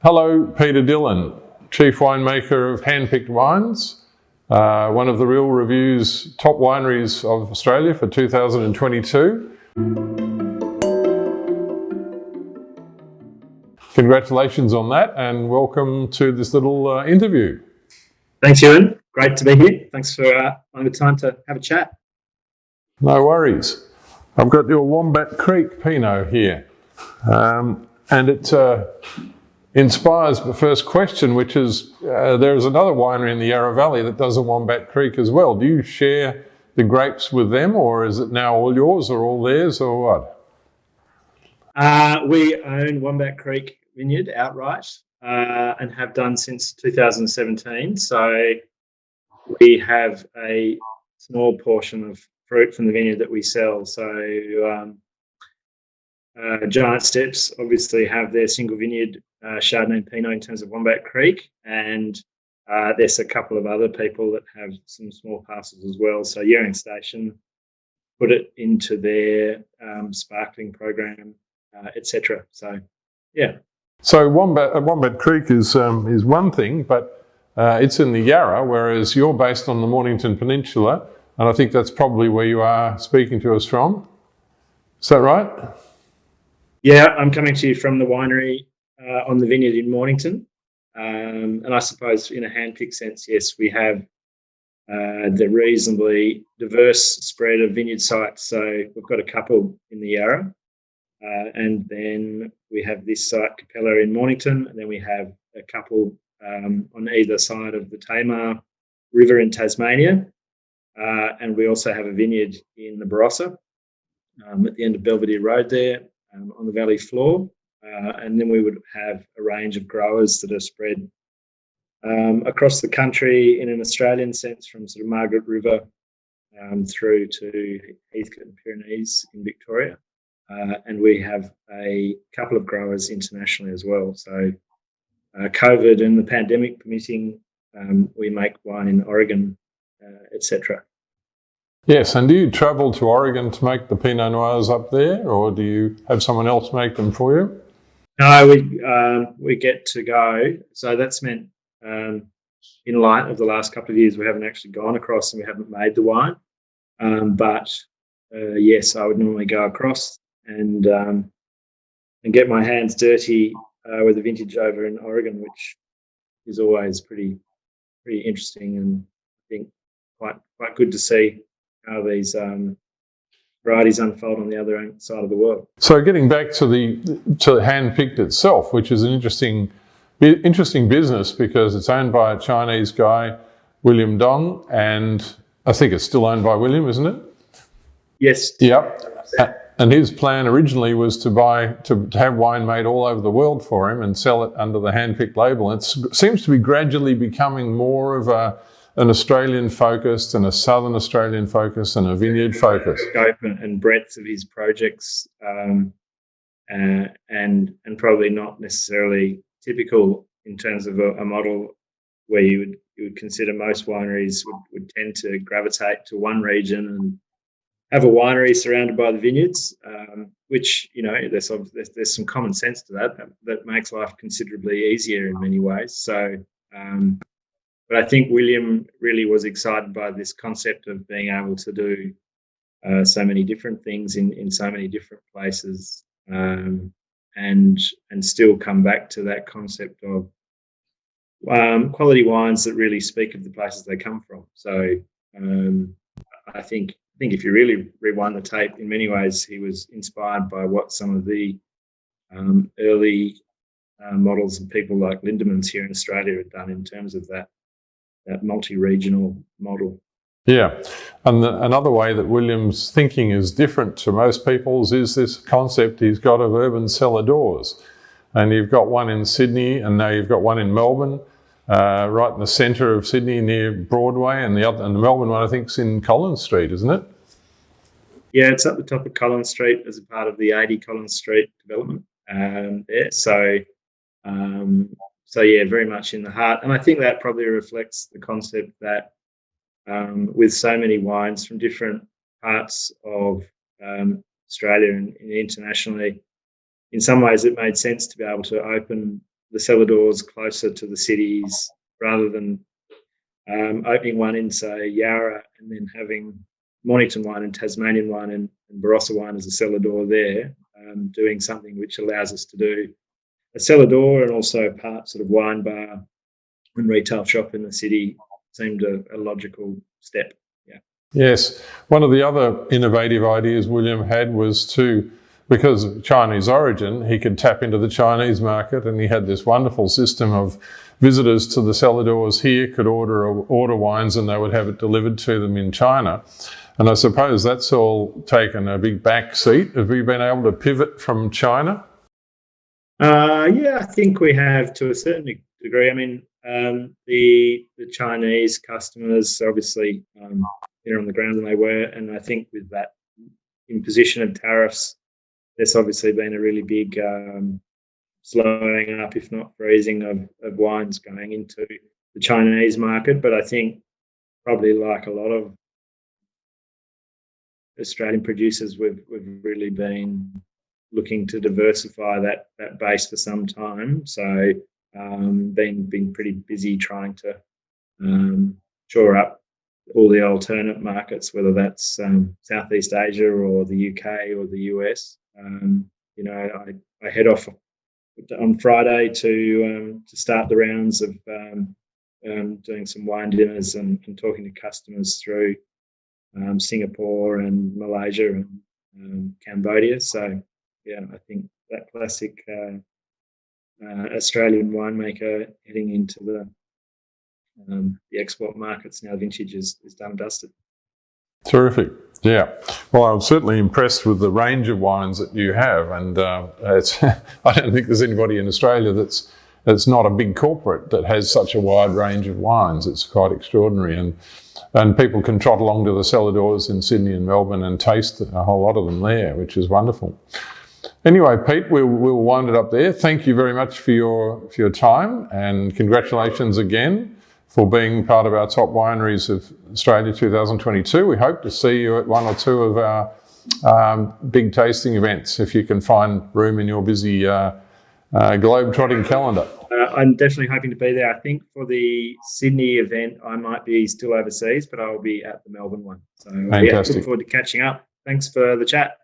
Hello, Peter Dillon, Chief Winemaker of Handpicked Wines, one of the Real Review's top wineries of Australia for 2022. Congratulations on that and welcome to this little interview. Thanks, Huon. Great to be here. Thanks for finding the time to have a chat. No worries. I've got your Wombat Creek Pinot here, and it inspires the first question, which is there's another winery in the Yarra Valley that does a Wombat Creek as well. Do you share the grapes with them, or is it now all yours or all theirs, or what? We own Wombat Creek Vineyard outright and have done since 2017. So we have a small portion of fruit from the vineyard that we sell. So Giant Steps obviously have their single vineyard Chardonnay and Pinot in terms of Wombat Creek, and there's a couple of other people that have some small parcels as well. So Yering Station put it into their sparkling program, etc. So, yeah. So Wombat Creek is one thing, but it's in the Yarra, whereas you're based on the Mornington Peninsula, and I think that's probably where you are speaking to us from. Is that right? Yeah, I'm coming to you from the winery on the vineyard in Mornington. And I suppose in a handpicked sense, yes, we have the reasonably diverse spread of vineyard sites. So we've got a couple in the Yarra, and then we have this site, Capella, in Mornington, and then we have a couple on either side of the Tamar River in Tasmania. And we also have a vineyard in the Barossa at the end of Belvedere Road there on the valley floor. And then we would have a range of growers that are spread across the country in an Australian sense, from sort of Margaret River through to Heathcote and Pyrenees in Victoria. And we have a couple of growers internationally as well. So COVID and the pandemic permitting, we make wine in Oregon, etc. Yes, and do you travel to Oregon to make the Pinot Noirs up there, or do you have someone else make them for you? No, we get to go. So that's meant in light of the last couple of years, we haven't actually gone across and we haven't made the wine. But yes, I would normally go across and get my hands dirty with the vintage over in Oregon, which is always pretty interesting, and I think quite good to see how these varieties unfold on the other side of the world. So getting back to Handpicked itself, which is an interesting business because it's owned by a Chinese guy, William Dong, and I think it's still owned by William, isn't it? Yes. Yep. And his plan originally was to have wine made all over the world for him and sell it under the Handpicked label. And it seems to be gradually becoming more of an Australian focus and a Southern Australian focus and a vineyard focus. Scope and breadth of his projects, and probably not necessarily typical in terms of a model where you would consider most wineries would tend to gravitate to one region and have a winery surrounded by the vineyards, which, you know, there's some common sense to that makes life considerably easier in many ways. So, but I think William really was excited by this concept of being able to do so many different things in so many different places, and still come back to that concept of quality wines that really speak of the places they come from. So I think if you really rewind the tape, in many ways he was inspired by what some of the early models of people like Lindemans here in Australia had done in terms of that multi-regional model. Yeah, and another way that William's thinking is different to most people's is this concept he's got of urban cellar doors. And you've got one in Sydney, and now you've got one in Melbourne, right in the centre of Sydney near Broadway, and the Melbourne one I think is in Collins Street, isn't it? Yeah, it's at the top of Collins Street as a part of the 80 Collins Street development there. So yeah, very much in the heart. And I think that probably reflects the concept that with so many wines from different parts of Australia and internationally, in some ways it made sense to be able to open the cellar doors closer to the cities rather than opening one in, say, Yarra and then having Mornington wine and Tasmanian wine and Barossa wine as a cellar door there, doing something which allows us to do a cellar door and also part sort of wine bar and retail shop in the city seemed a logical step. Yeah. Yes. One of the other innovative ideas William had was because of Chinese origin, he could tap into the Chinese market, and he had this wonderful system of visitors to the cellar doors here could order wines and they would have it delivered to them in China. And I suppose that's all taken a big back seat. Have we been able to pivot from China? Yeah, I think we have to a certain degree. I mean, the Chinese customers obviously on the ground than they were, and I think with that imposition of tariffs, there's obviously been a really big slowing up, if not freezing, of wines going into the Chinese market. But I think probably like a lot of Australian producers, we've really been looking to diversify that base for some time. So been pretty busy trying to shore up all the alternate markets, whether that's Southeast Asia or the UK or the US. I head off on Friday to start the rounds of doing some wine dinners and talking to customers through Singapore and Malaysia and Cambodia. So, yeah, I think that classic Australian winemaker heading into the export markets now, vintage is done and dusted. Terrific. Yeah. Well, I'm certainly impressed with the range of wines that you have, and I don't think there's anybody in Australia that's not a big corporate that has such a wide range of wines. It's quite extraordinary, and people can trot along to the cellar doors in Sydney and Melbourne and taste a whole lot of them there, which is wonderful. Anyway, Pete, we'll wind it up there. Thank you very much for your time, and congratulations again for being part of our Top Wineries of Australia 2022. We hope to see you at one or two of our big tasting events, if you can find room in your busy globe-trotting calendar. I'm definitely hoping to be there. I think for the Sydney event, I might be still overseas, but I'll be at the Melbourne one. So, fantastic. Look forward to catching up. Thanks for the chat.